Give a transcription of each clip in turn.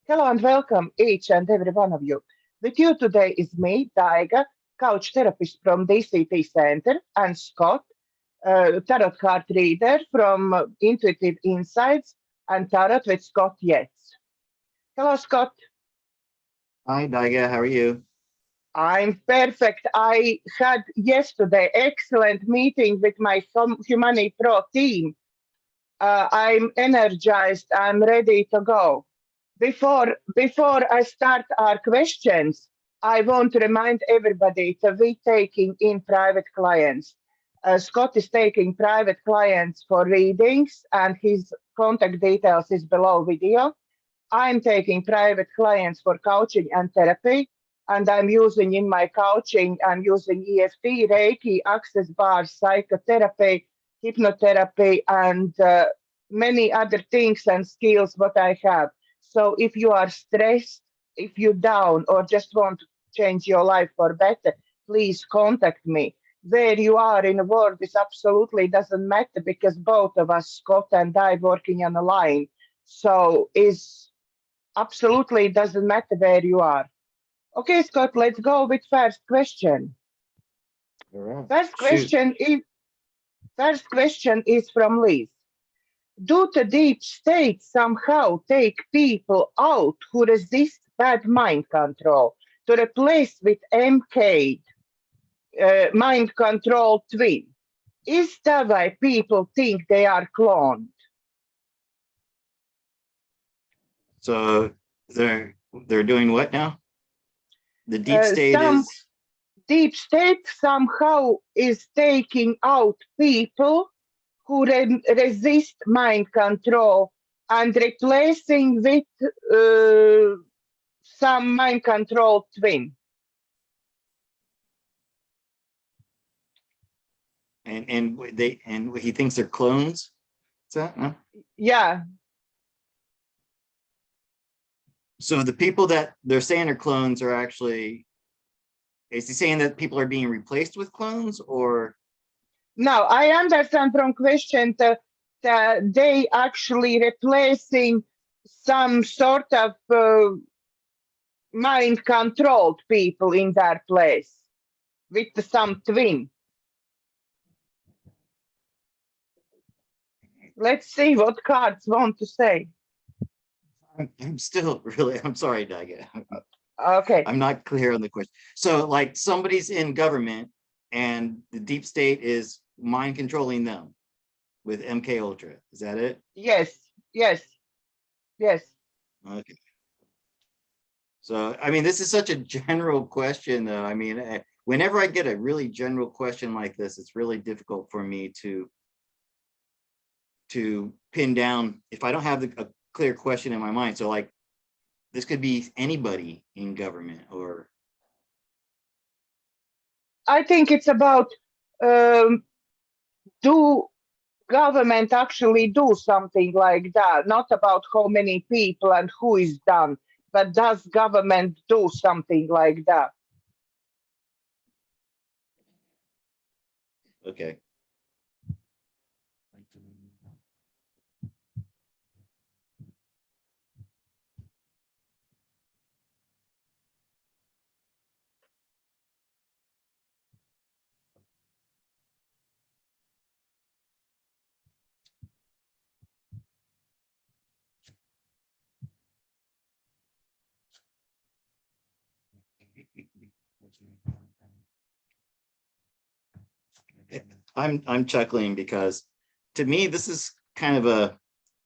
Hello and welcome, each and every one of you. With you today is me, Daiga, couch therapist from DCTcentre, and Scott, tarot card reader from Intuitive Insights and Tarot with Scott Yates. Hello, Scott. Hi, Daiga. How are you? I'm perfect. I had yesterday excellent meeting with my Humani Pro team. I'm energized. I'm ready to go. Before I start our questions, I want to remind everybody that we're taking in private clients. Scott is taking private clients for readings, and his contact details is below video. I'm taking private clients for coaching and therapy, and I'm using in my coaching, I'm using EFT, Reiki, access bars, psychotherapy, hypnotherapy, and many other things and skills what I have. So if you are stressed, if you're down, or just want to change your life for better, please contact me. Where you are in the world is absolutely doesn't matter because both of us, Scott and I, working on a line. So is absolutely doesn't matter where you are. Okay, Scott, let's go with first question. All right. First Shoot. question is first question is from Liz. Do the deep state somehow take people out who resist bad mind control to replace with MK, mind control twin? Is that why people think they are cloned? So they're doing what now? The deep state Some is deep state somehow is taking out people who resist mind control and replacing with some mind control twin. and he thinks they're clones. Is that no? Yeah, So the people that they're saying are clones are actually, is he saying that people are being replaced with clones or now I understand from question that they actually replacing some sort of mind controlled people in their place with some twin. Let's see what cards want to say. I'm still really, I'm sorry, Daga. Okay. I'm not clear on the question. So like somebody's in government and the deep state is mind controlling them with MK Ultra. Is that it? Yes, yes, yes. Okay. So, I mean, this is such a general question, though. I mean, whenever I get a really general question like this, it's really difficult for me to pin down if I don't have a clear question in my mind. So, like, this could be anybody in government, or I think it's about um, do government actually do something like that? Not about how many people and who is done, but does government do something like that? okay. I'm chuckling because to me this is kind of a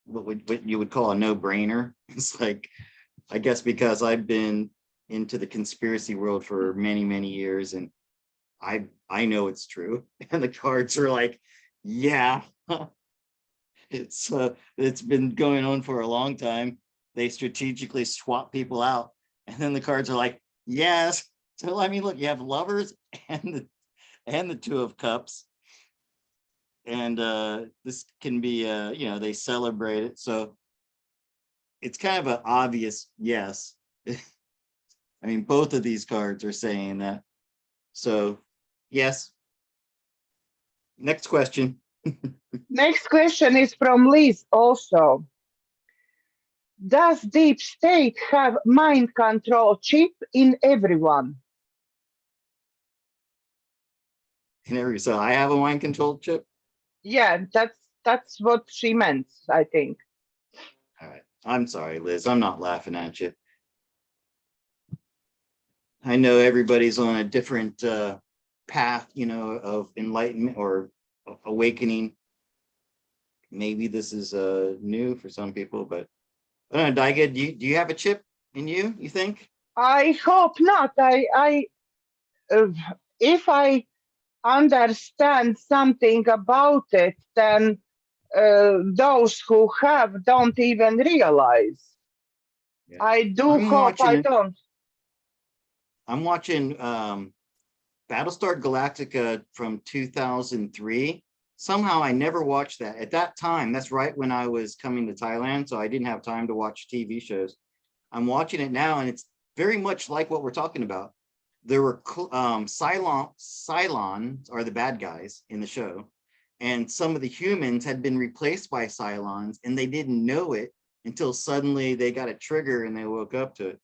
what you would call a no-brainer. It's like, I guess because I've been into the conspiracy world for many years, and I know it's true. And the cards are like, yeah, it's been going on for a long time. They strategically swap people out, and then the cards are like, yes. So I mean, look, you have lovers and the two of cups, and this can be they celebrate it, so it's kind of an obvious yes. I mean, both of these cards are saying that. So, yes. Next question. Next question is from Liz also. Does deep state have mind control chip in everyone? So I have a mind control chip. Yeah, that's what she meant, I think. All right. I'm sorry, Liz. I'm not laughing at you. I know everybody's on a different path, of enlightenment or awakening. Maybe this is new for some people, but I don't know, Daiga, do you have a chip in you, you think? I hope not. Uh, if I understand something about it, then those who have don't even realize. Yeah. I do I'm hope I watching don't. I'm watching Battlestar Galactica from 2003. Somehow I never watched that. At that time, that's right when I was coming to Thailand, so I didn't have time to watch TV shows. I'm watching it now, and it's very much like what we're talking about. There were Cylons are the bad guys in the show, and some of the humans had been replaced by Cylons, and they didn't know it until suddenly they got a trigger and they woke up to it.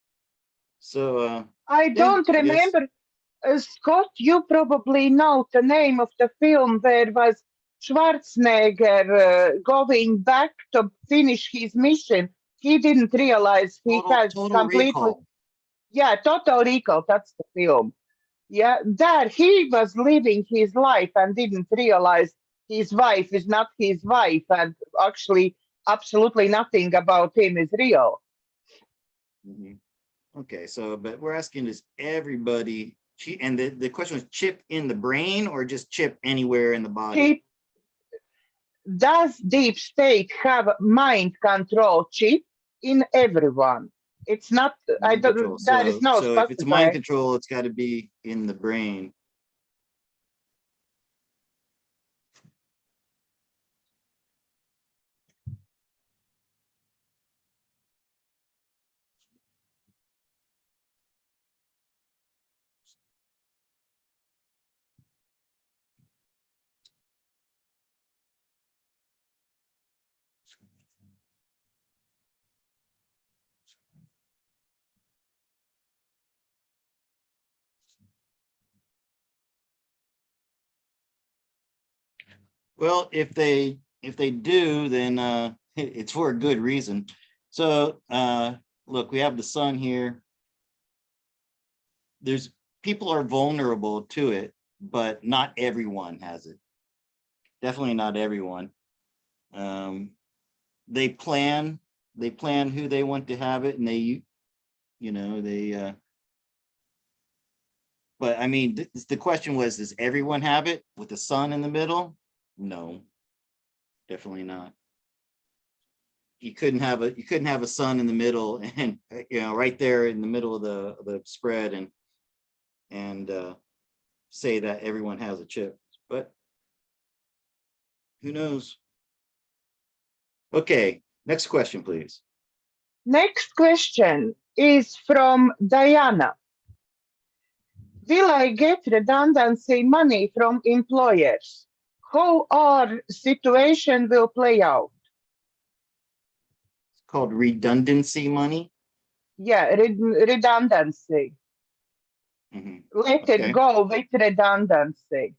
So, I yeah, don't I guess. remember. Scott, you probably know the name of the film where was Schwarzenegger going back to finish his mission. He didn't realize he has Total completely, Recall. yeah, Total Recall, that's the film. Yeah, there he was living his life and didn't realize his wife is not his wife, and actually, absolutely nothing about him is real. Mhm. Okay, so but we're asking is everybody and the question was chip in the brain or just chip anywhere in the body? Chip, does deep state have mind control chip in everyone? It's not, I Mind control. don't, there is no So if it's mind specify. control, it's got to be in the brain. Well, if they do, then it's for a good reason. So look, we have the sun here. There's people are vulnerable to it, but not everyone has it. Definitely not everyone. Um, they plan they plan who they want to have it, and they but I mean, the question was, does everyone have it with the sun in the middle? No, definitely not. You couldn't have a sun in the middle and right there in the middle of the spread and say that everyone has a chip, but who knows? Okay, next question, please. Next question is from Diana. Will I get redundancy money from employers? How our situation will play out? It's called redundancy money. Yeah, redundancy. Mhm. Let it Okay. go with redundancy.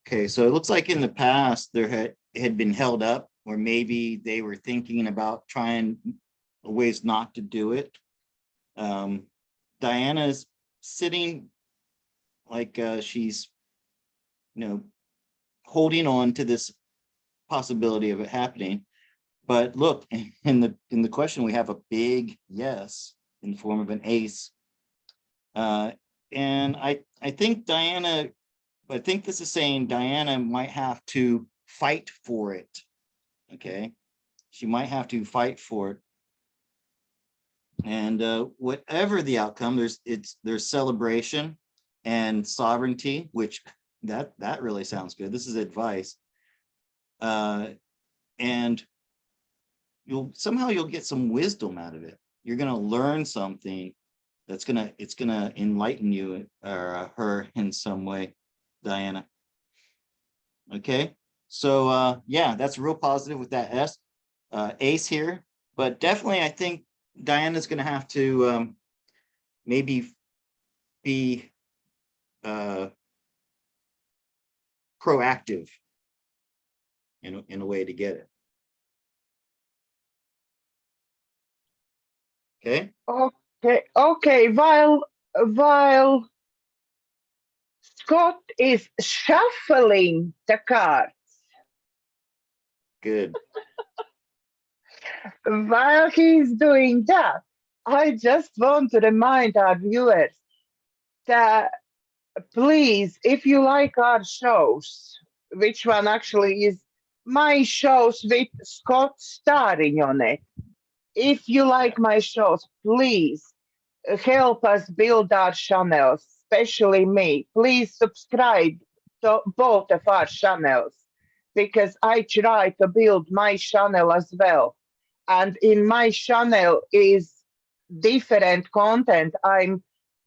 Okay, so it looks like in the past there had been held up, or maybe they were thinking about trying ways not to do it. Um, Diana's sitting like she's you know holding on to this possibility of it happening. But look, in the question we have a big yes in the form of an ace. And I think Diana, I think this is saying Diana might have to fight for it. Okay, she might have to fight for it. And whatever the outcome, there's celebration and sovereignty, which that really sounds good. This is advice. And you'll get some wisdom out of it. You're gonna learn something it's gonna enlighten you or her in some way, Diana. Okay, so yeah, that's real positive with that S. Ace here, but definitely I think Diana's gonna have to maybe be proactive in a way to get it. Okay. Okay. While Scott is shuffling the cards, Good. while he's doing that, I just want to remind our viewers that please, if you like our shows, which one actually is my shows with Scott starring on it, if you like my shows, please help us build our channels, especially me. Please subscribe to both of our channels because I try to build my channel as well. And in my channel is different content. I'm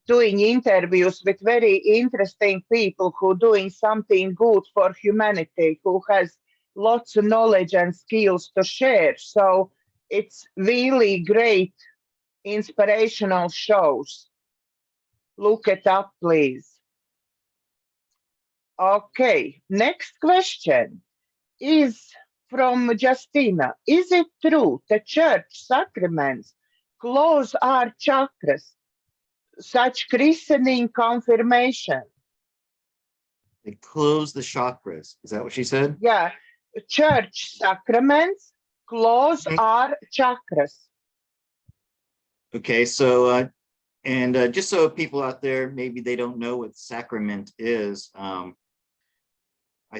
doing interviews with very interesting people who doing something good for humanity, who has lots of knowledge and skills to share. So it's really great inspirational shows. Look it up, please. Okay, next question is from Justina. Is it true that church sacraments close our chakras, such christening, confirmation? They close the chakras. Is that what she said? Yeah, church sacraments close our chakras. Okay, so and just so people out there, maybe they don't know what sacrament is. I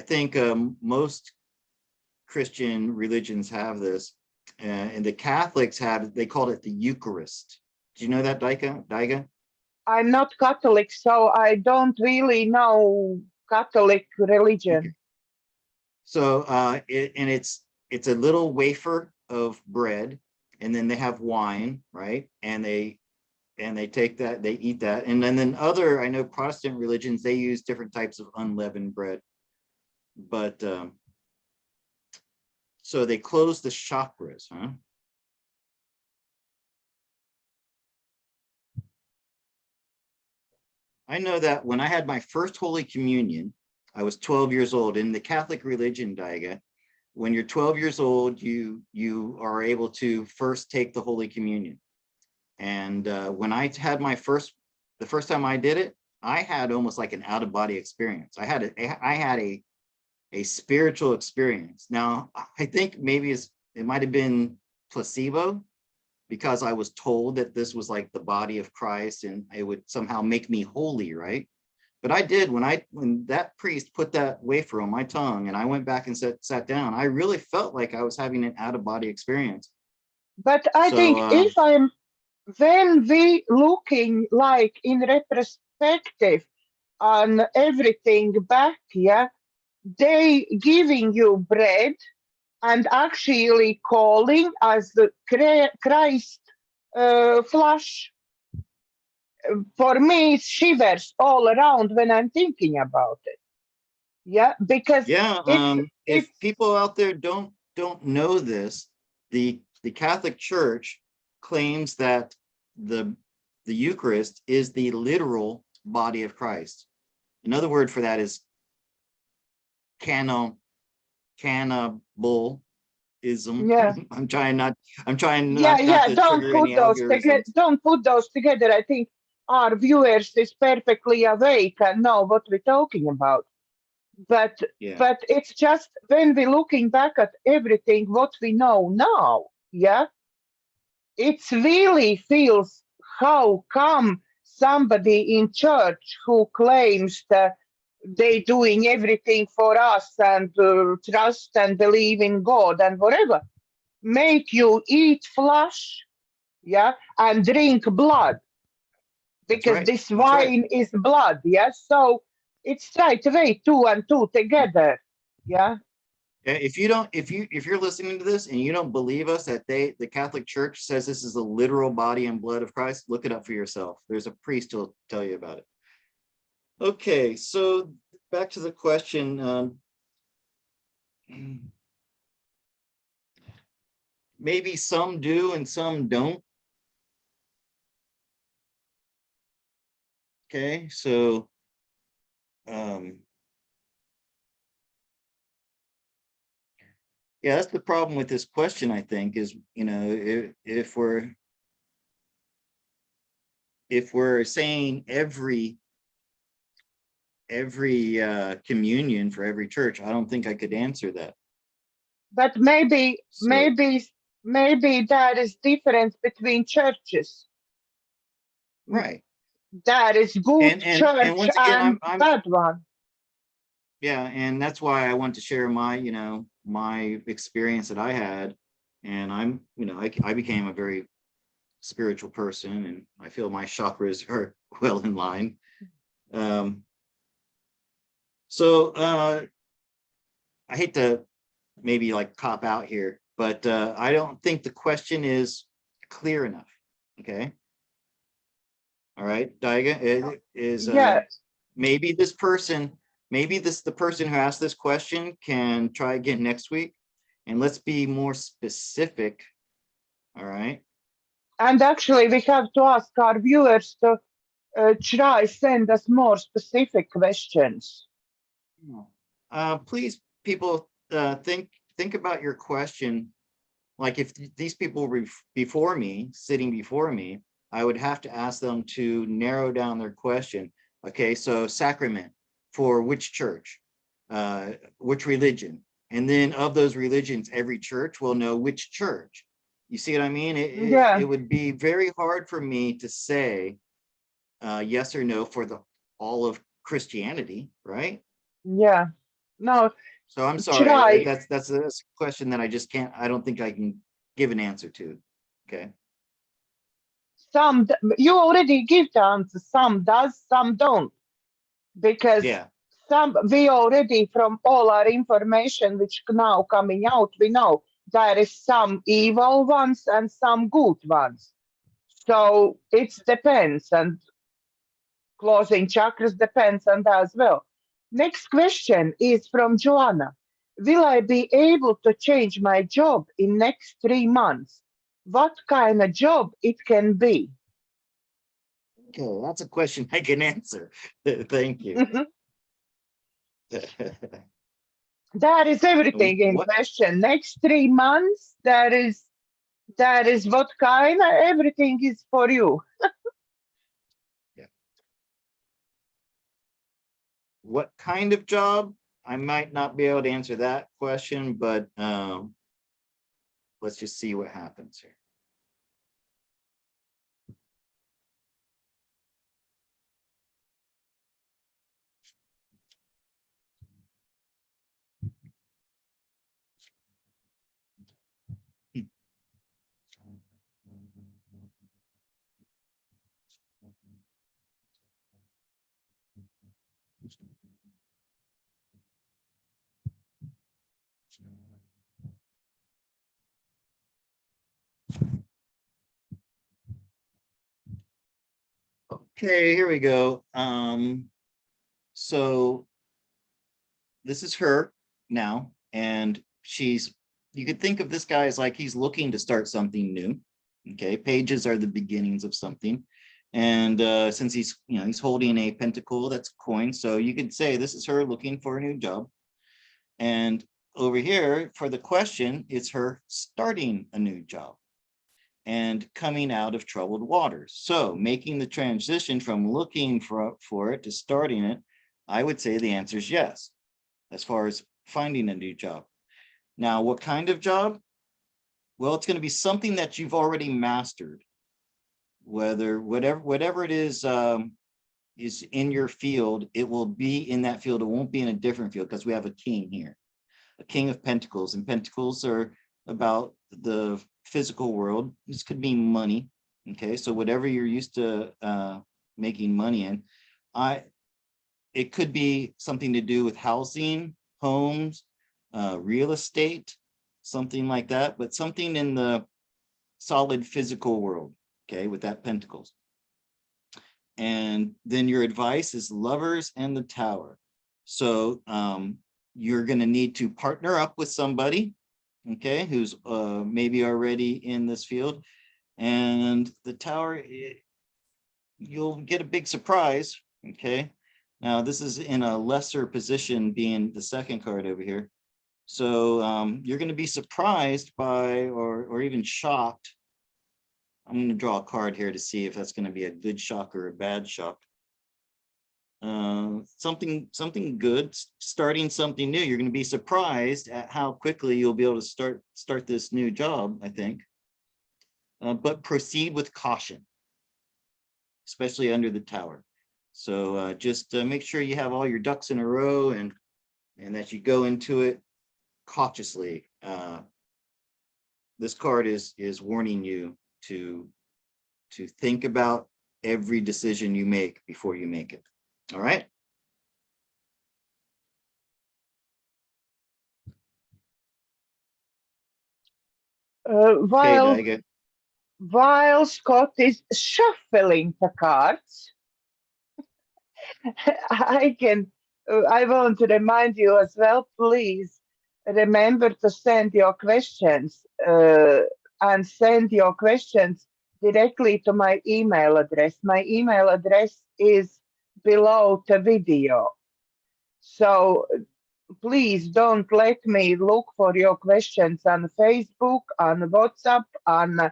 think most Christian religions have this, and the Catholics have, they called it the Eucharist. Do you know that, Daiga? I'm not Catholic, so I don't really know Catholic religion. Okay. So it's a little wafer of bread, and then they have wine, right? And they take that, they eat that, and then other, I know Protestant religions, they use different types of unleavened bread, but so they close the chakras, huh? I know that when I had my first Holy Communion, I was 12 years old. In the Catholic religion, Daiga, when you're 12 years old, you are able to first take the Holy Communion. And when I had the first time I did it, I had almost like an out-of-body experience. I had a spiritual experience. Now, I think maybe it might have been placebo, because I was told that this was like the body of Christ and it would somehow make me holy, right? But I did, when that priest put that wafer on my tongue and I went back and sat down, I really felt like I was having an out-of-body experience. But I think when we looking like in retrospective on everything back, yeah, they giving you bread and actually calling as the Christ flush. For me, it shivers all around when I'm thinking about it. Yeah, because if people out there don't know this, the Catholic Church claims that the Eucharist is the literal body of Christ. Another word for that is cannibalism. Yeah. I'm trying not to don't trigger put any those together. algorithms. Don't put those together. I think our viewers is perfectly awake and know what we're talking about. But it's just when we're looking back at everything what we know now, yeah, it really feels how come somebody in church who claims that they doing everything for us and trust and believe in God and whatever, make you eat flesh, yeah, and drink blood, That's because right. this That's right. wine is blood, yeah. So it's straight away two and two together, yeah. Yeah, if you're listening to this and you don't believe us that the Catholic Church says this is the literal body and blood of Christ, look it up for yourself. There's a priest who'll tell you about it. Okay, so back to the question. Maybe some do and some don't. Okay, so yeah, that's the problem with this question, I think, is, you know, if we're saying every communion for every church, I don't think I could answer that. But maybe, So maybe there is difference between churches. right. There is good And church once again, and bad one. yeah, and that's why I want to share my, you know, my experience that I had. And I'm, you know, I became a very spiritual person, and I feel my chakras are well in line. So I hate to maybe like cop out here, but I don't think the question is clear enough. Okay. All right, Daiga, it is Yeah, maybe the person who asked this question can try again next week, and let's be more specific. All right. and actually we have to ask our viewers to try send us more specific questions. Please, people, think about your question. Like if these people were before me, sitting before me, I would have to ask them to narrow down their question. Okay, so sacrament for which church, which religion, and then of those religions, every church will know which church. You see what I mean? Yeah, It would be very hard for me to say yes or no for the all of Christianity, right? yeah. No, So I'm sorry. try. That's a question that I just can't. I don't think I can give an answer to. Okay. Some you already give the answer. Some does, some don't, because Yeah. some we already, from all our information which now coming out, we know there is some evil ones and some good ones. So it depends, and closing chakras depends on that as well. Next question is from Joanna. Will I be able to change my job in next 3 months? What kind of job it can be? Okay. That's a question I can answer. Thank you. That is everything in What? question. Next 3 months, that is what kind of everything is for you. Yeah. What kind of job? I might not be able to answer that question, but let's just see what happens here. Okay, here we go. So this is her now, and you could think of this guy as like he's looking to start something new. Okay, pages are the beginnings of something. And since he's holding a pentacle that's coin, so you could say this is her looking for a new job. And over here for the question, it's her starting a new job and coming out of troubled waters. So making the transition from looking for it to starting it, I would say the answer is yes, as far as finding a new job. Now, what kind of job? Well, it's going to be something that you've already mastered. whatever it is in your field, it will be in that field. It won't be in a different field because we have a king here, a king of pentacles, and pentacles are about the physical world. This could mean money. Okay, so whatever you're used to making money in, it could be something to do with housing, homes, real estate, something like that, but something in the solid physical world, okay, with that pentacles. And then your advice is lovers and the tower. So you're going to need to partner up with somebody, okay, who's maybe already in this field. And the tower, you'll get a big surprise, okay? Now, this is in a lesser position, being the second card over here. So you're going to be surprised by, or even shocked. I'm going to draw a card here to see if that's going to be a good shock or a bad shock. Something good, starting something new. You're going to be surprised at how quickly you'll be able to start this new job, I think. But proceed with caution, especially under the tower. So just make sure you have all your ducks in a row and that you go into it cautiously. This card is warning you to think about every decision you make before you make it. All right. While Okay, Daiga. while Scott is shuffling the cards, I want to remind you as well, please remember to send your questions and send your questions directly to my email address. My email address is below the video. So please don't let me look for your questions on Facebook, on WhatsApp, on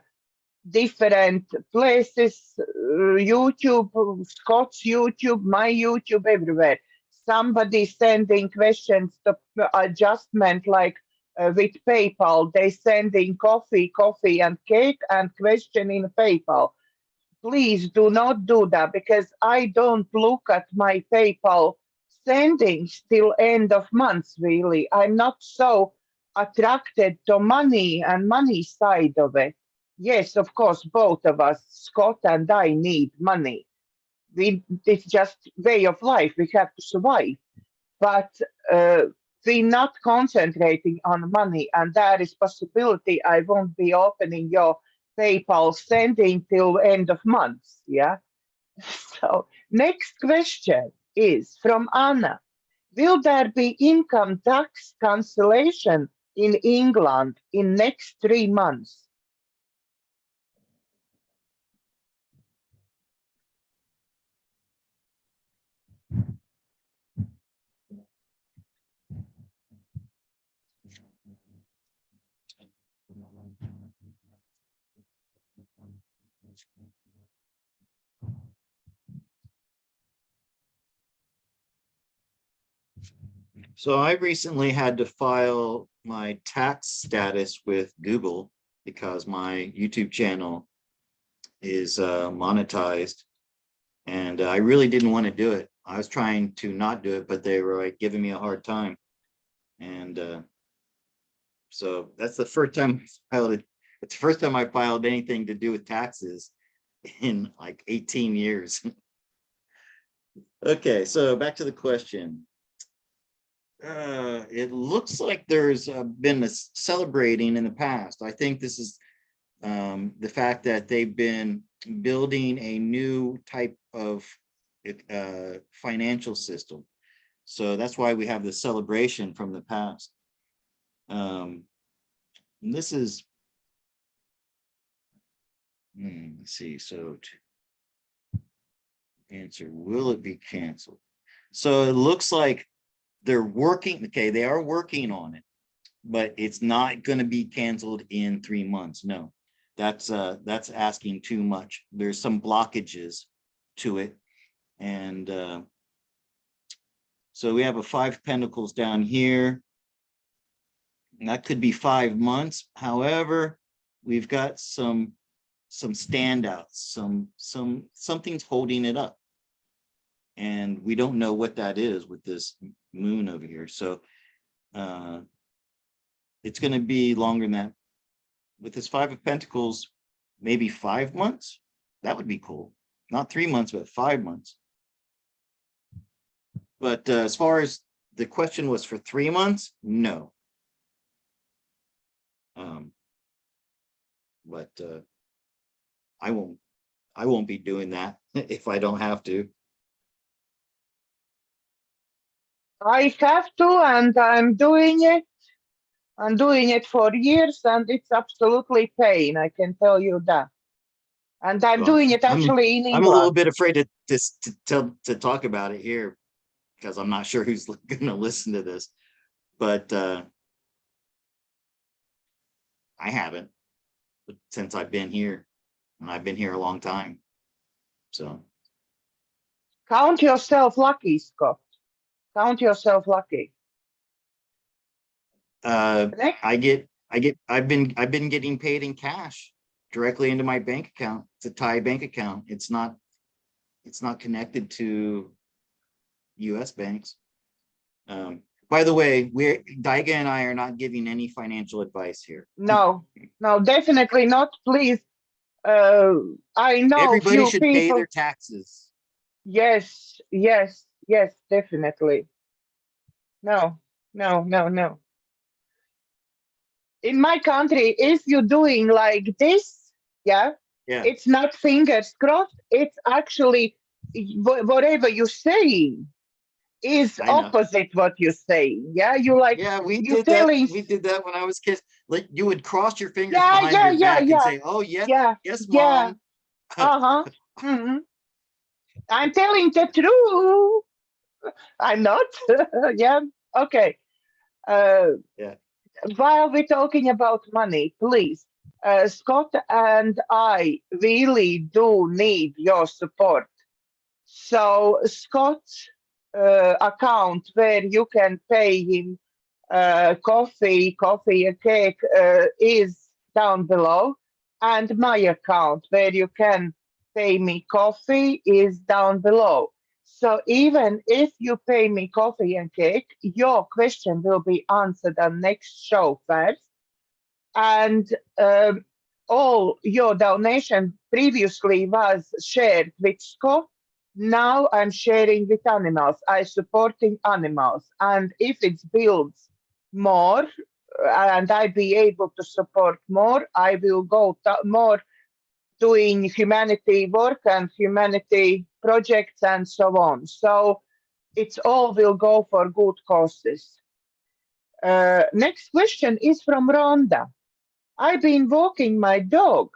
different places, YouTube, Scott's YouTube, my YouTube, everywhere. Somebody sending questions to adjustment like with PayPal. They sending coffee and cake and question in PayPal. Please do not do that because I don't look at my PayPal sendings till end of month, really. I'm not so attracted to money and money side of it. Yes, of course, both of us, Scott and I, need money. It's just way of life. We have to survive. But we're not concentrating on money, and there is possibility I won't be opening your PayPal sending till end of month. Yeah. So next question is from Anna. Will there be income tax cancellation in England in next 3 months? So I recently had to file my tax status with Google because my YouTube channel is monetized, and I really didn't want to do it. I was trying to not do it, but they were like giving me a hard time. And so that's the first time I filed it. It's the first time I filed anything to do with taxes in like 18 years. Okay, so back to the question. It looks like there's been a celebrating in the past. I think this is the fact that they've been building a new type of financial system. So that's why we have the celebration from the past. This is, let's see, so answer, will it be canceled? So it looks like they're working, okay, they are working on it, but it's not going to be canceled in 3 months. No, that's asking too much. There's some blockages to it. And so we have a 5 of Pentacles down here. And that could be 5 months. However, we've got some some standouts, something's holding it up. And we don't know what that is with this moon over here. So it's going to be longer than that. With this 5 of Pentacles, maybe 5 months. That would be cool. Not 3 months, but 5 months. But as far as the question was for 3 months, no. But I won't be doing that if I don't have to. I have to, and I'm doing it. I'm doing it for years, and it's absolutely pain. I can tell you that. And I'm Well, doing it actually in I'm a little England. bit afraid to talk about it here because I'm not sure who's going to listen to this. But I haven't since I've been here, and I've been here a long time. So Count yourself lucky, Scott. Count yourself lucky. Next. I've been getting paid in cash directly into my bank account. It's a Thai bank account. It's not connected to US banks. By the way, Daiga and I are not giving any financial advice here. No, definitely not. Please. I know Everybody few should people. pay their taxes. Yes, definitely. No. In my country, if you're doing like this, yeah, it's not fingers crossed. It's actually whatever you're saying is opposite what you're saying. Yeah, you like. Yeah, we you're did telling, that. We did that when I was kids. Like you would cross your fingers Yeah, behind your back yeah. and say, "Oh yes, Yeah, yes, yeah. mom." I'm telling the truth. I'm not. Yeah. Okay. Yeah. While we're talking about money, please, Scott and I really do need your support. So Scott's account where you can pay him coffee and cake is down below, and my account where you can pay me coffee is down below. So even if you pay me coffee and cake, your question will be answered on next show first. And all your donation previously was shared with Scott. Now I'm sharing with animals. I supporting animals. And if it builds more and I be able to support more, I will go more doing humanity work and humanity projects and so on. So it's all will go for good causes. Next question is from Rhonda. I've been walking my dog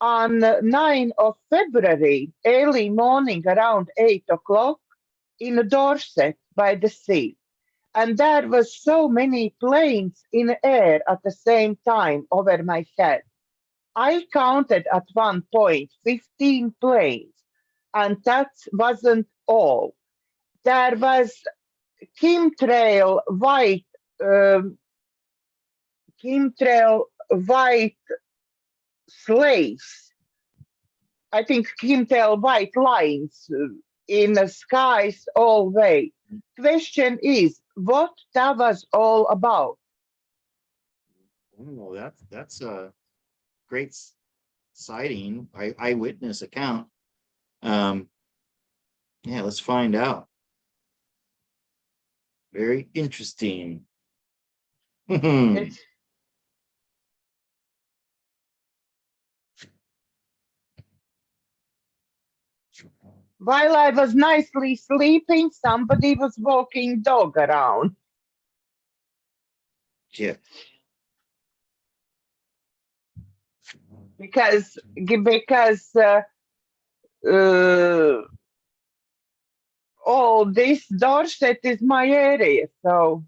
on 9th of February, early morning around 8 o'clock in Dorset by the sea. And there was so many planes in the air at the same time over my head. I counted at one point 15 planes, and that wasn't all. There was chemtrail white slaves. I think chemtrail white lines in the skies all way. Question is, what that was all about? Oh, that's a great sighting, eyewitness account. Yeah, let's find out. Very interesting. It's, while I was nicely sleeping, somebody was walking dog around. Yeah. Because this Dorset is my area, so.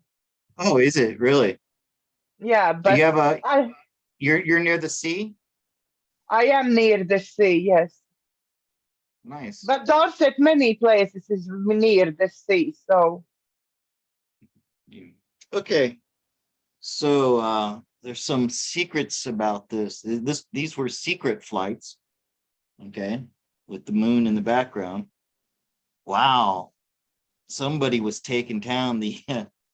Oh, is it really? Yeah, Do but you have you're near the sea? I am near the sea, yes. Nice. But Dorset, many places is near the sea, so. Okay. So there's some secrets about this. These were secret flights. okay, with the moon in the background. Wow, somebody was taking down the,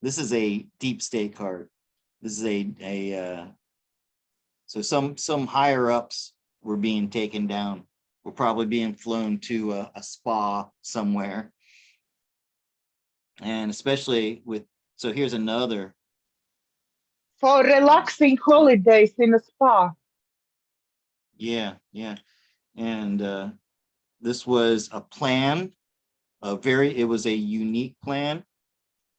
this is a deep state card. This is so some higher ups were being taken down. We're probably being flown to a spa somewhere. And especially with, so here's another. For relaxing holidays in a spa. Yeah, yeah. And this was a plan, it was a unique plan.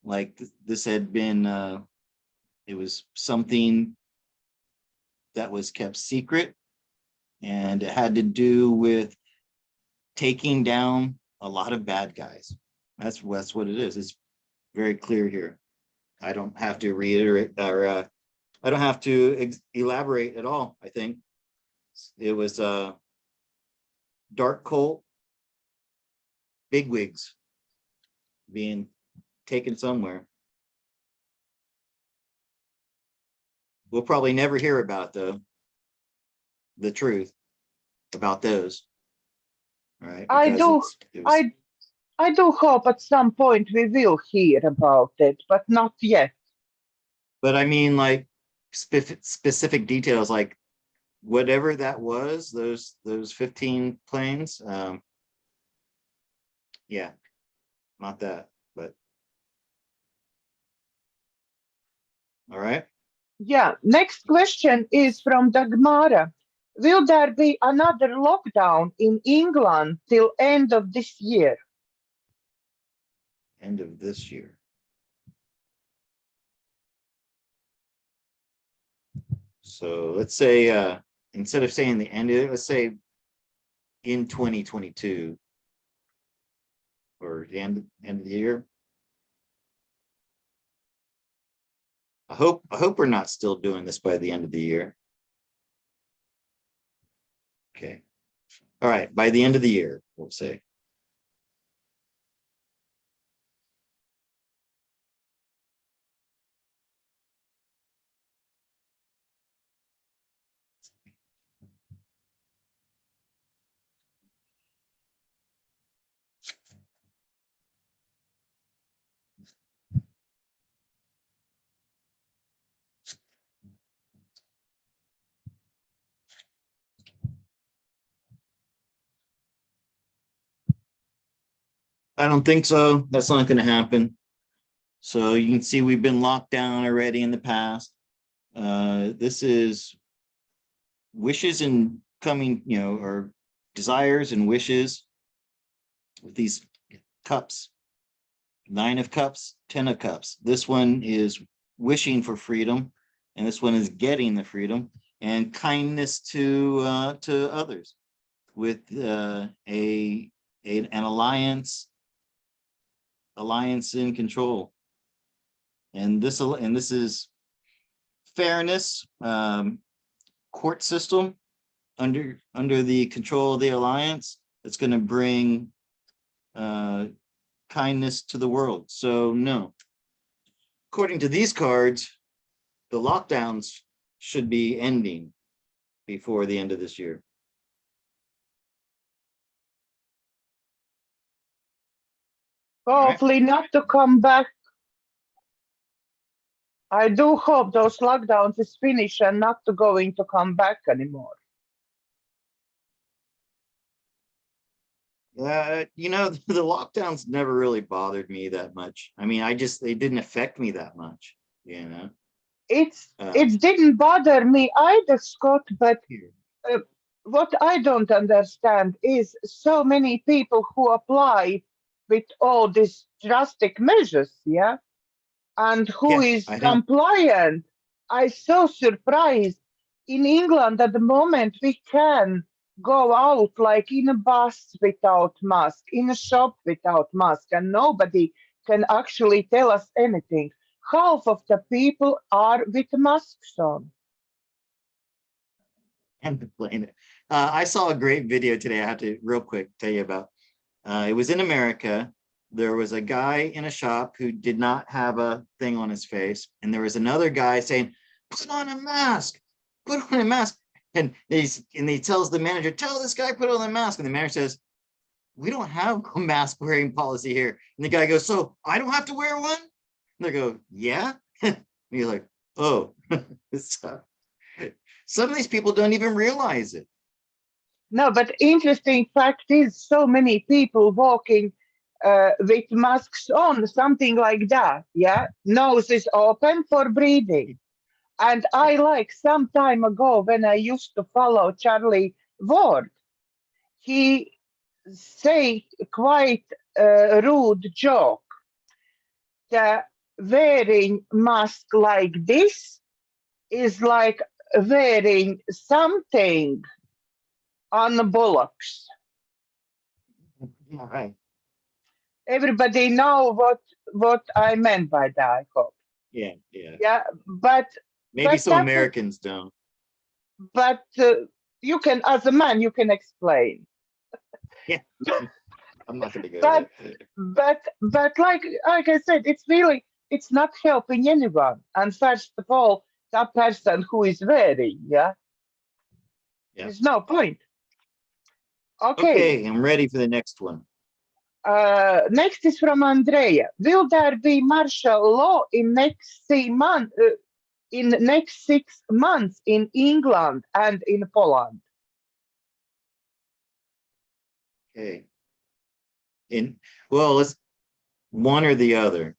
Like this had been, it was something that was kept secret, and it had to do with taking down a lot of bad guys. That's what it is. It's very clear here. I don't have to reiterate, or I don't have to elaborate at all. I think it was dark cult bigwigs being taken somewhere. We'll probably never hear about the truth about those. All right, because I do hope at some point we will hear about it, but not yet. but I mean, like specific details, like whatever that was, those 15 planes. Yeah, not that, but all right. Yeah, next question is from Dagmara. Will there be another lockdown in England till end of this year? End of this year. So let's say instead of saying the end of it, let's say in 2022 or the end of the year. I hope we're not still doing this by the end of the year. Okay. All right, by the end of the year, we'll say. I don't think so. That's not going to happen. So you can see we've been locked down already in the past. This is wishes and coming, or desires and wishes with these cups. 9 of cups, 10 of cups. This one is wishing for freedom, and this one is getting the freedom and kindness to others with an alliance in control. And this is fairness, court system under the control of the alliance. It's going to bring kindness to the world. So no, according to these cards, the lockdowns should be ending before the end of this year. Hopefully not to come back. I do hope those lockdowns is finished and not to going to come back anymore. The lockdowns never really bothered me that much. I mean, they didn't affect me that much, It didn't bother me either, Scott, but what I don't understand is so many people who apply with all these drastic measures, yeah, and who is compliant. I'm so surprised. In England at the moment, we can go out like in a bus without mask, in a shop without mask, and nobody can actually tell us anything. Half of the people are with masks on. And complain it. I saw a great video today. I have to real quick tell you about. It was in America. There was a guy in a shop who did not have a thing on his face, and there was another guy saying, "Put on a mask. Put on a mask." And he tells the manager, tell this guy put on the mask. And the manager says, we don't have a mask wearing policy here. And the guy goes, so I don't have to wear one? And they go, yeah. And you're like, oh. So, some of these people don't even realize it. No, but interesting fact is so many people walking with masks on, something like that. Yeah, nose is open for breathing. And I like some time ago when I used to follow Charlie Ward, he say quite a rude joke that wearing mask like this is like wearing something on the bullocks. All right. Everybody know what I meant by that, I hope. Yeah. Yeah, but Maybe some that- Americans don't. but you can, as a man, you can explain. Yeah. I'm not gonna go But there. but like I said, it's not helping anyone. And first of all, that person who is wearing, Yeah. there's no point. Okay, I'm ready for the next one. Next is from Andrea. Will there be martial law in next 6 months? In next 6 months in England and in Poland? Okay. Well, let's one or the other.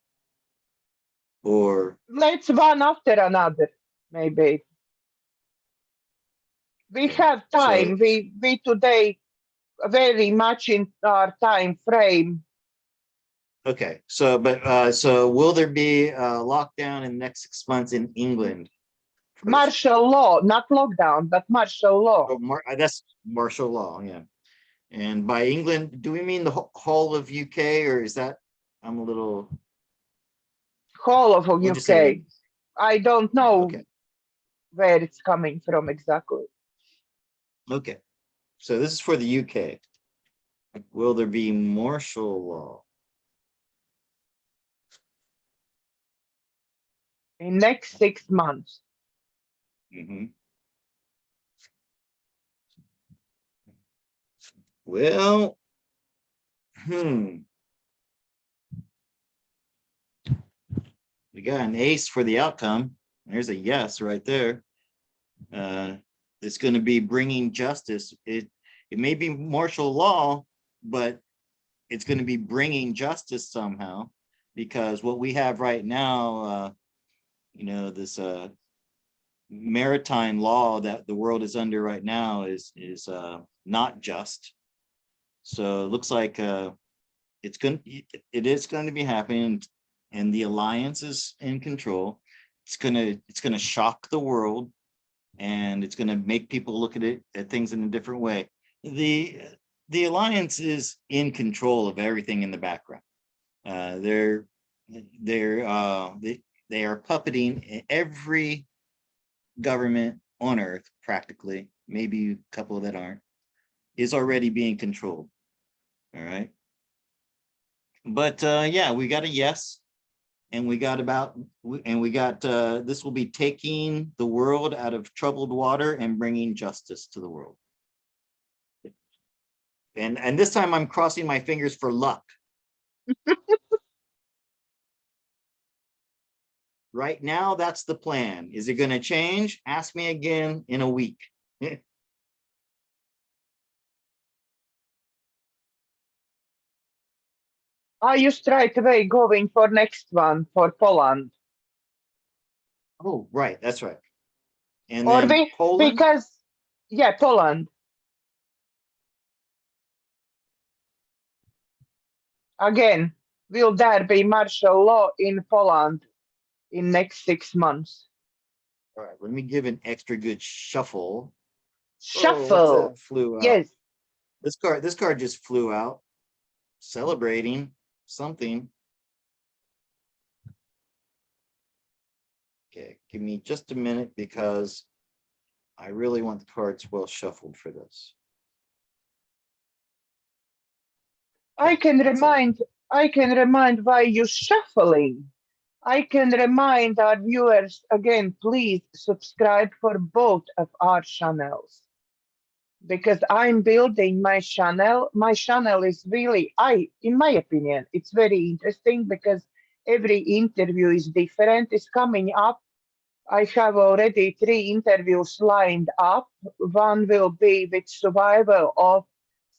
Or Let's one after another, maybe. We Okay, have time. so- We today very much in our time frame. okay, so will there be a lockdown in the next 6 months in England? first? Martial law, not lockdown, but martial law. Oh, that's martial law, yeah. And by England, do we mean the whole of UK, or is that, I'm a little, Whole of we'll just say UK. England. I don't know Okay, where it's coming from exactly. okay. So this is for the UK. Will there be martial law? In next 6 months. Mhm. Well, we got an ace for the outcome. There's a yes right there. It's going to be bringing justice. It may be martial law, but it's going to be bringing justice somehow, because what we have right now, this maritime law that the world is under right now is not just. So it looks like it is going to be happening, and the alliance is in control. It's gonna shock the world, and it's gonna make people look at things in a different way. The alliance is in control of everything in the background. They are puppeting every government on earth, practically. Maybe a couple that aren't, is already being controlled. All right. But yeah, we got a yes. And we got this will be taking the world out of troubled water and bringing justice to the world. And this time I'm crossing my fingers for luck. Right now, that's the plan. Is it going to change? Ask me again in a week. Are you straight away going for next one for Poland? Oh, right. That's right. And Or then Poland? because, yeah, Poland. Again, will there be martial law in Poland in next 6 months? All right, let me give an extra good shuffle. Shuffle. That flew out. Yes. This card just flew out. Celebrating something. Okay, give me just a minute, because I really want the cards well shuffled for this. I can remind why you shuffling. I can remind our viewers again, please subscribe for both of our channels because I'm building my channel. My channel is really, in my opinion, it's very interesting because every interview is different. It's coming up. I have already 3 interviews lined up. One will be with survival of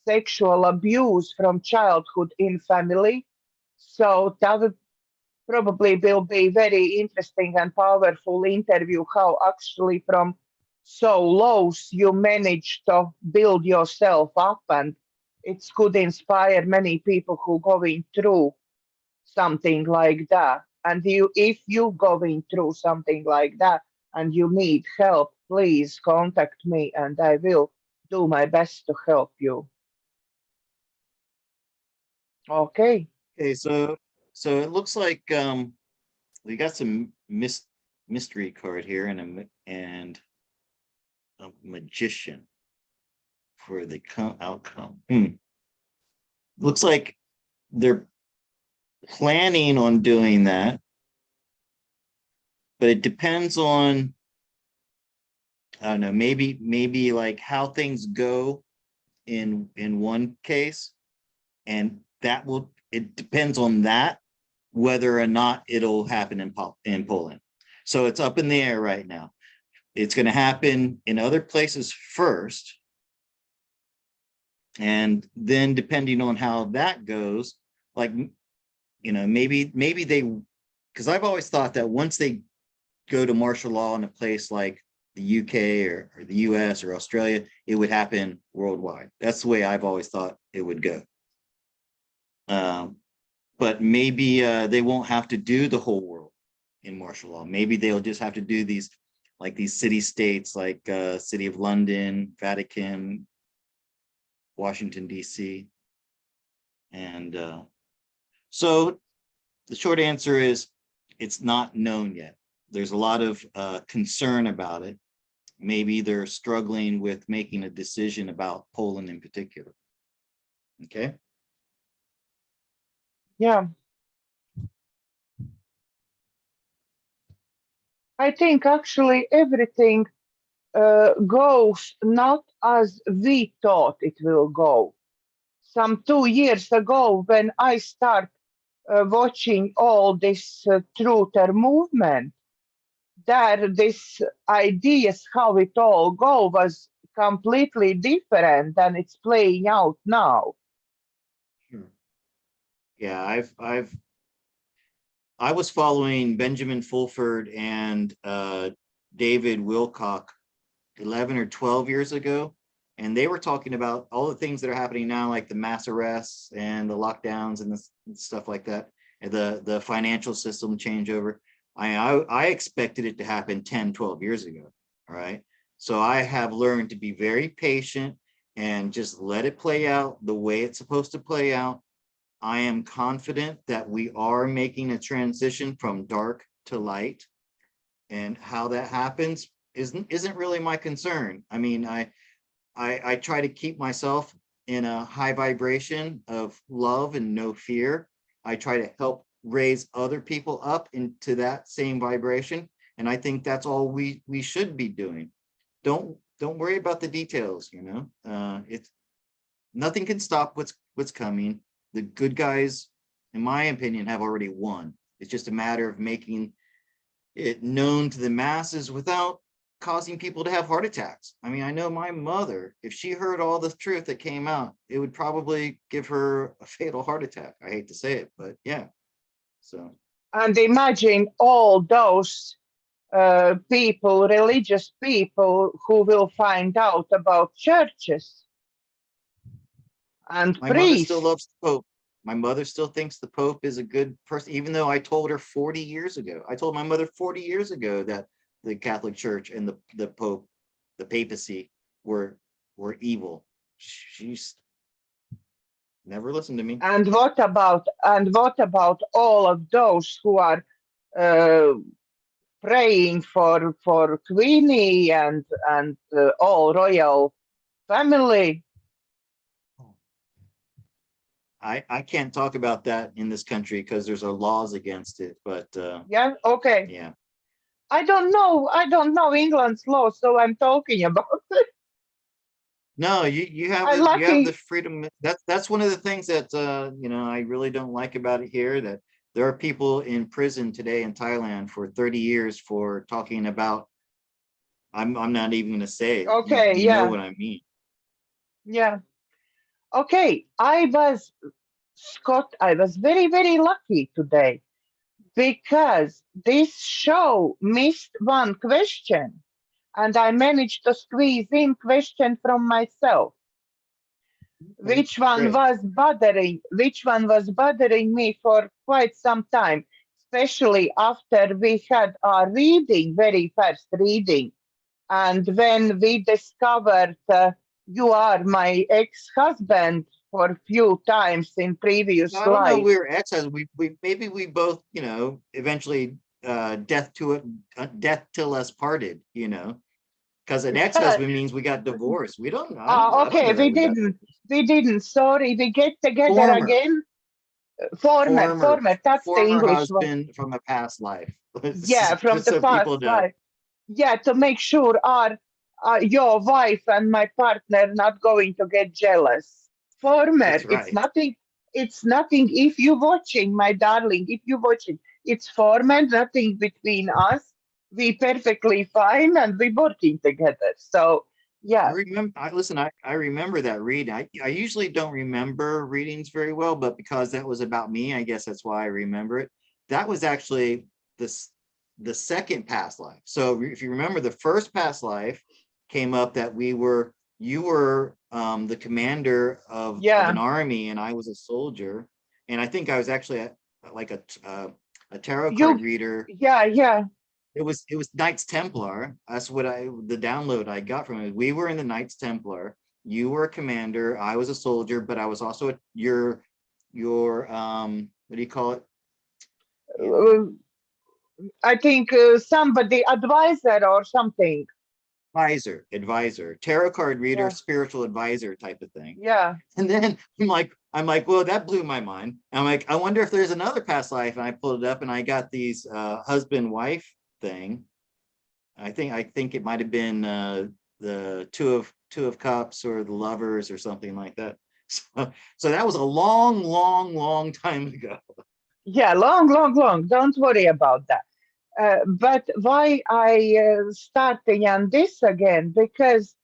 sexual abuse from childhood in family. So that probably will be very interesting and powerful interview how actually from so lows you manage to build yourself up, and it could inspire many people who going through something like that. And if you going through something like that and you need help, please contact me and I will do my best to help you. Okay. Okay, so it looks like we got some mystery card here and a magician for the outcome. Looks like they're planning on doing that, but it depends on, I don't know, maybe like how things go in one case, and it depends on that whether or not it'll happen in Poland. So it's up in the air right now. It's going to happen in other places first, and then depending on how that goes, like, you know, maybe they, because I've always thought that once they go to martial law in a place like the UK or the US or Australia, it would happen worldwide. That's the way I've always thought it would go. But maybe they won't have to do the whole world in martial law. Maybe they'll just have to do these city states, like City of London, Vatican, Washington, DC. And so the short answer is it's not known yet. There's a lot of concern about it. Maybe they're struggling with making a decision about Poland in particular. Okay. Yeah. I think actually everything goes not as we thought it will go. Some 2 years ago, when I start watching all this truther movement, there this ideas how it all go was completely different than it's playing out now. Sure. Yeah, I was following Benjamin Fulford and David Wilcock 11 or 12 years ago, and they were talking about all the things that are happening now, like the mass arrests and the lockdowns and stuff like that, and the financial system changeover. I expected it to happen 10, 12 years ago. All right. So I have learned to be very patient and just let it play out the way it's supposed to play out. I am confident that we are making a transition from dark to light, and how that happens isn't really my concern. I mean, I try to keep myself in a high vibration of love and no fear. I try to help raise other people up into that same vibration, and I think that's all we should be doing. Don't worry about the details. You know, it's nothing can stop what's coming. The good guys, in my opinion, have already won. It's just a matter of making it known to the masses without causing people to have heart attacks. I mean, I know my mother, if she heard all the truth that came out, it would probably give her a fatal heart attack. I hate to say it, but yeah. So. And imagine all those people, religious people, who will find out about churches and My mother still priests. loves the Pope. My mother still thinks the Pope is a good person, even though I told her 40 years ago. I told my mother 40 years ago that the Catholic Church and the Pope, the papacy, were evil. She's never listened to me. And what about all of those who are praying for Queenie and all royal family? I can't talk about that in this country because there's laws against it. But Yeah, okay. yeah. I don't know. I don't know England's law, so I'm talking about it. No, you have I'm the lucky. freedom. That's one of the things that you know, I really don't like about it here, that there are people in prison today in Thailand for 30 years for talking about, I'm not even gonna say it. Okay, You know yeah, what I mean. yeah. Okay, I was, Scott, I was very, very lucky today because this show missed one question and I managed to squeeze in question from myself. Okay, great. Which one was bothering me for quite some time, especially after we had our reading, very first reading. And when we discovered you are my ex-husband for a few times in previous I don't know, life. we were exes. We maybe we both, you know, eventually death till us parted, you know, because an ex-husband means we got divorced. We don't, I don't Okay, know that we got we didn't, sorry, we get together former. again. Former, that's the Former English one. husband from a past life. Yeah, from Just the so people past know. life. Yeah, to make sure your wife and my partner not going to get jealous. Former, That's right. it's nothing. If you watching, my darling, if you watching, it's former, nothing between us. We perfectly fine and we working together. So I yeah, remember, listen, I remember that reading. I usually don't remember readings very well, but because that was about me, I guess that's why I remember it. That was actually this the second past life. So if you remember, the first past life came up that you were the commander of an yeah, army and I was a soldier. And I think I was actually like a tarot card you, reader. yeah, It was Knights Templar. That's what the download I got from it. We were in the Knights Templar. You were a commander. I was a soldier, but I was also your what do you call it? You know, uh, I think somebody advisor or something. advisor, tarot card reader, Yeah, spiritual advisor type of thing. yeah. And then I'm like, well, that blew my mind. I'm like, I wonder if there's another past life. And I pulled it up and I got these husband wife thing. I think it might have been the two of cups or the lovers or something like that. So that was a long, long, long time ago. Yeah, long, long, long. Don't worry about that. But why I starting on this again? Because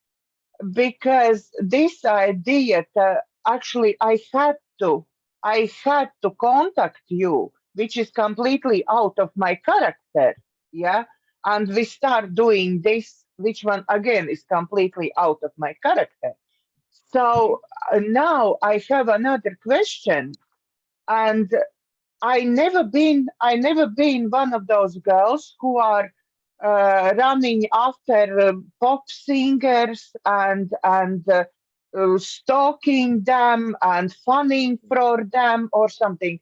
this idea that actually I had to contact you, which is completely out of my character. Yeah, and we start doing this, which one again is completely out of my character. So now I have another question, and I never been one of those girls who are running after pop singers and stalking them and funning for them or something.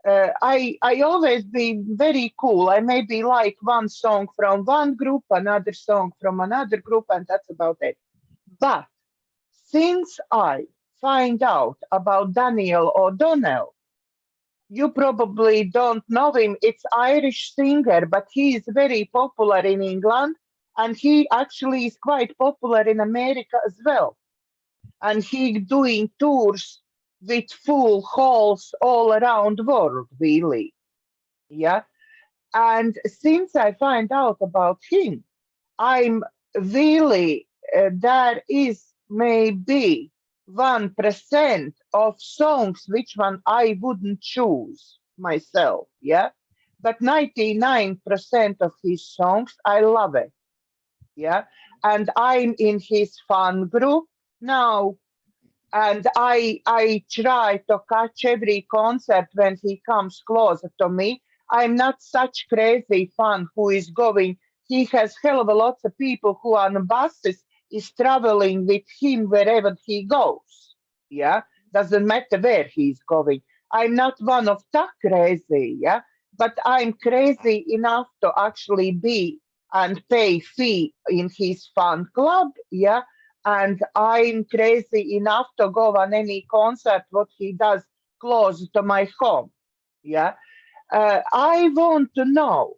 I always be very cool. I maybe like one song from one group, another song from another group, and that's about it. But since I find out about Daniel O'Donnell, you probably don't know him. It's Irish singer, but he is very popular in England, and he actually is quite popular in America as well. And he doing tours with full halls all around the world, really. Yeah. And since I find out about him, I'm really there is maybe 1% of songs which one I wouldn't choose myself, yeah. But 99% of his songs I love it, yeah. And I'm in his fan group now, and I try to catch every concert when he comes closer to me. I'm not such crazy fan who is going. He has hell of a lots of people who on buses is traveling with him wherever he goes. Yeah, doesn't matter where he's going. I'm not one of that crazy. Yeah, but I'm crazy enough to actually be and pay fee in his fan club. Yeah, and I'm crazy enough to go on any concert what he does close to my home. Yeah. I want to know,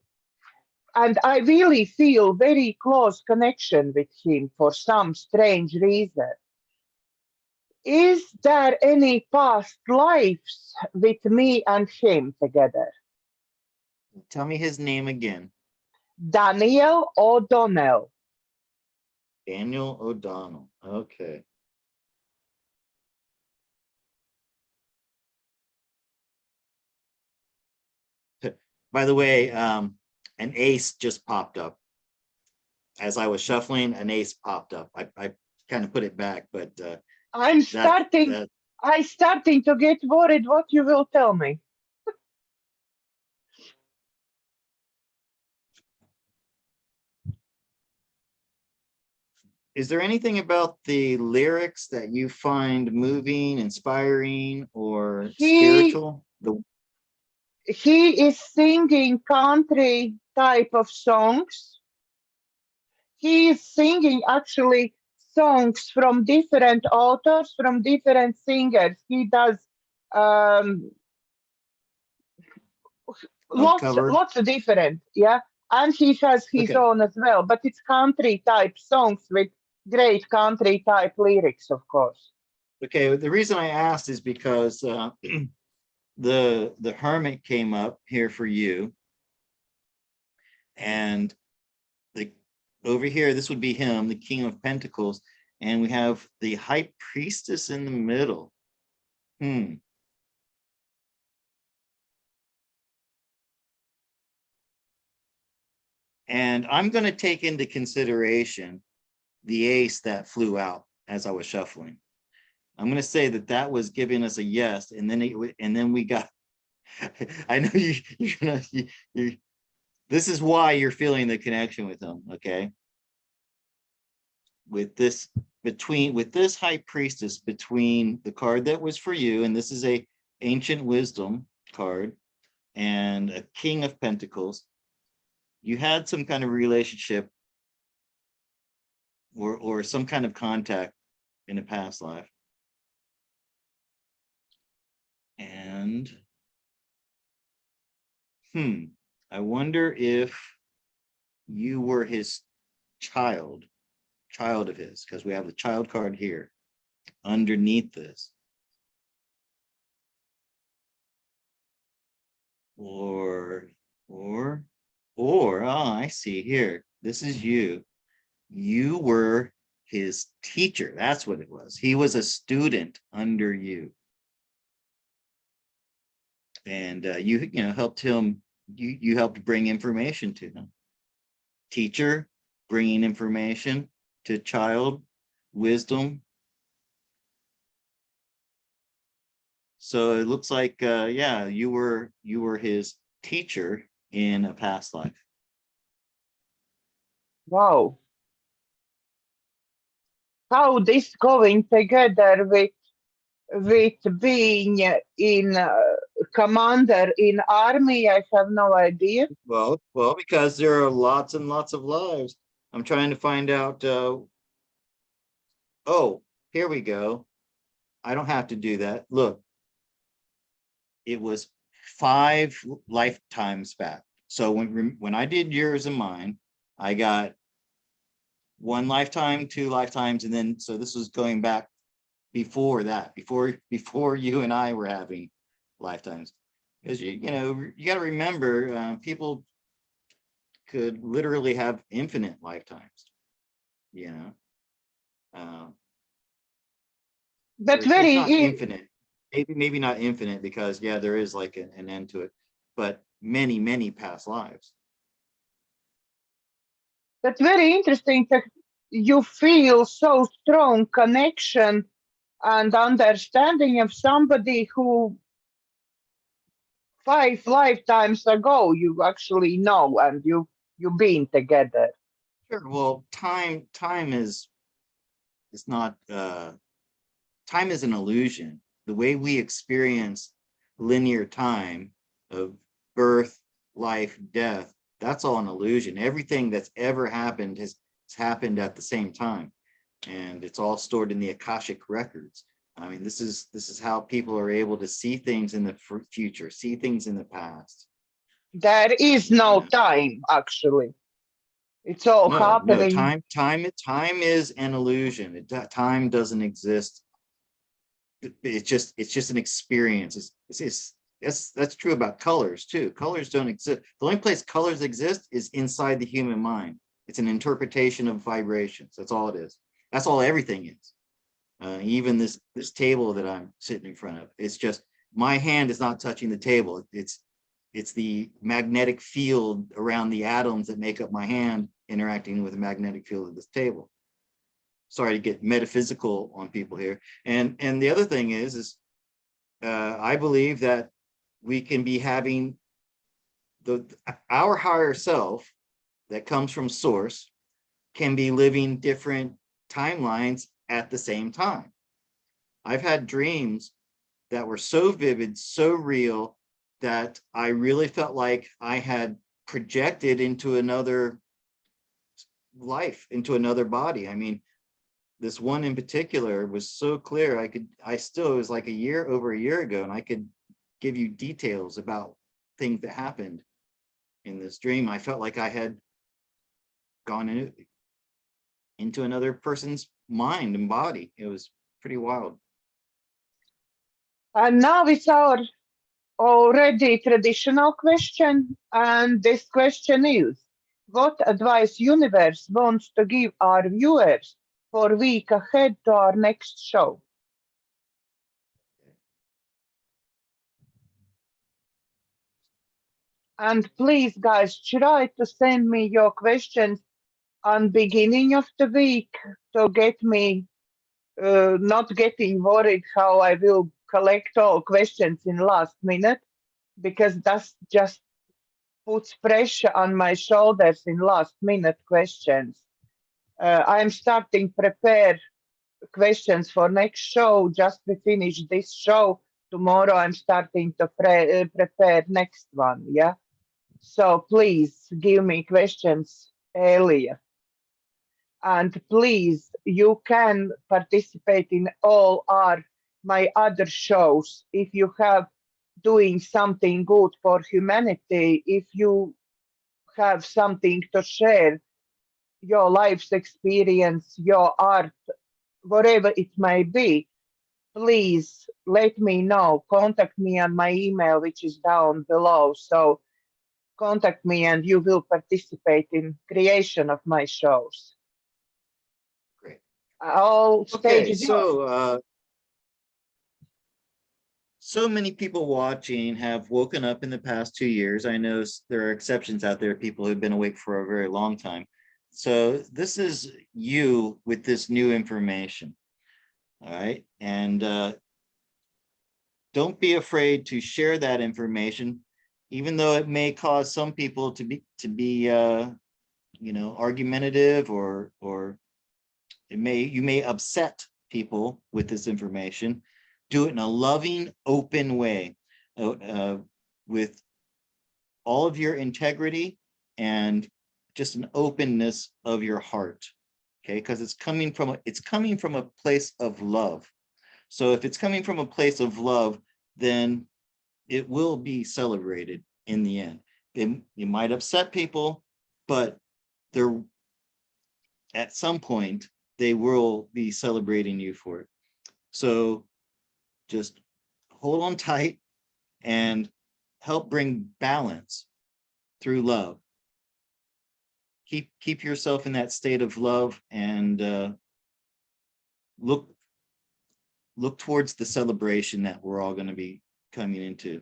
and I really feel very close connection with him for some strange reason. Is there any past lives with me and him together? Tell me his name again. Daniel O'Donnell. Daniel O'Donnell. Okay. By the way, an ace just popped up. As I was shuffling, an ace popped up. I kind of put it back, but I'm starting. I'm starting to get worried what you will tell me. is there anything about the lyrics that you find moving, inspiring, or spiritual? He is singing country type of songs. He is singing actually songs from different authors, from different singers. He does um, lots of different, yeah. And he has his own as well, but it's country type songs with great country type lyrics, of course. Okay, the reason I asked is because the hermit came up here for you, and the over here, this would be him, the King of Pentacles, and we have the High Priestess in the middle. And I'm going to take into consideration the ace that flew out as I was shuffling. I'm going to say that that was giving us a yes, and then we got. I know you. This is why you're feeling the connection with him, okay? With this High Priestess, between the card that was for you, and this is a Ancient Wisdom card, and a King of Pentacles. You had some kind of relationship or some kind of contact in a past life. And I wonder if you were his child of his, because we have the child card here underneath this. Or, I see here. This is you. You were his teacher. That's what it was. He was a student under you. And you helped him. You helped bring information to him. Teacher, bringing information to child, wisdom. So it looks like, yeah, you were his teacher in a past life. Wow. How this going together with being in commander in army, I have no idea. Well, because there are lots and lots of lives. I'm trying to find out. Oh, here we go. I don't have to do that. Look, it was 5 lifetimes back. So when I did yours and mine, I got 1 lifetime, 2 lifetimes, and then so this was going back before that, before you and I were having lifetimes. Because you got to remember, people could literally have infinite lifetimes. But it's not infinite. Maybe not infinite, because yeah, there is like an end to it, but many past lives. That's very interesting that you feel so strong connection and understanding of somebody who 5 lifetimes ago you actually know and you've been together. Sure. Well, time is not time is an illusion. The way we experience linear time of birth, life, death, that's all an illusion. Everything that's ever happened has happened at the same time, and it's all stored in the Akashic records. I mean, this is how people are able to see things in the future, see things in the past. There is no time, actually. It's all No, happening. time is an illusion. Time doesn't exist. It's just an experience. That's true about colors too. Colors don't exist. The only place colors exist is inside the human mind. It's an interpretation of vibrations. That's all it is. That's all everything is. Even this table that I'm sitting in front of, it's just my hand is not touching the table. It's the magnetic field around the atoms that make up my hand interacting with the magnetic field of this table. Sorry to get metaphysical on people here. And the other thing is I believe that we can be having our higher self that comes from source can be living different timelines at the same time. I've had dreams that were so vivid, so real, that I really felt like I had projected into another life, into another body. I mean, this one in particular was so clear. It was like over a year ago, and I could give you details about things that happened in this dream. I felt like I had gone into another person's mind and body. It was pretty wild. And now it's our already traditional question, and this question is, what advice universe wants to give our viewers for week ahead to our next show? And please, guys, try to send me your questions on beginning of the week to get me not getting worried how I will collect all questions in last minute, because that's just puts pressure on my shoulders in last minute questions. I'm starting prepare questions for next show. Just to finish this show. Tomorrow I'm starting to prepare next one. Yeah. So please give me questions earlier. And please, you can participate in all my other shows if you have doing something good for humanity, if you have something to share, your life's experience, your art, whatever it may be, please let me know. Contact me on my email, which is down below. So contact me and you will participate in creation of my shows. Great. All stages. Okay, so many people watching have woken up in the past 2 years. I know there are exceptions out there, people who've been awake for a very long time. So this is you with this new information. All right. And don't be afraid to share that information, even though it may cause some people to be argumentative, or you may upset people with this information. Do it in a loving, open way, with all of your integrity and just an openness of your heart. Okay, because it's coming from a place of love. So if it's coming from a place of love, then it will be celebrated in the end. It might upset people, but at some point they will be celebrating you for it. So just hold on tight and help bring balance through love. Keep yourself in that state of love, and look towards the celebration that we're all going to be coming into.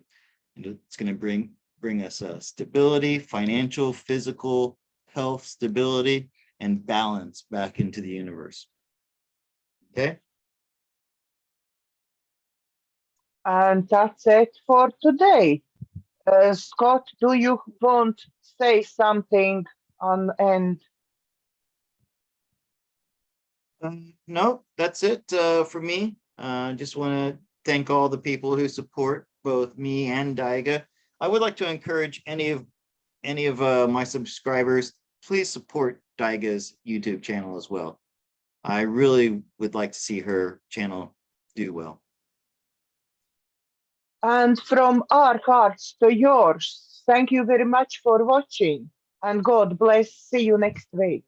And it's going to bring us stability, financial, physical, health, stability, and balance back into the universe. Okay. And that's it for today. Scott, do you want to say something on end? No, that's it for me. Just want to thank all the people who support both me and Daiga. I would like to encourage any of my subscribers, please support Daiga's YouTube channel as well. I really would like to see her channel Do well. And from our hearts to yours, thank you very much for watching, and God bless. See you next week.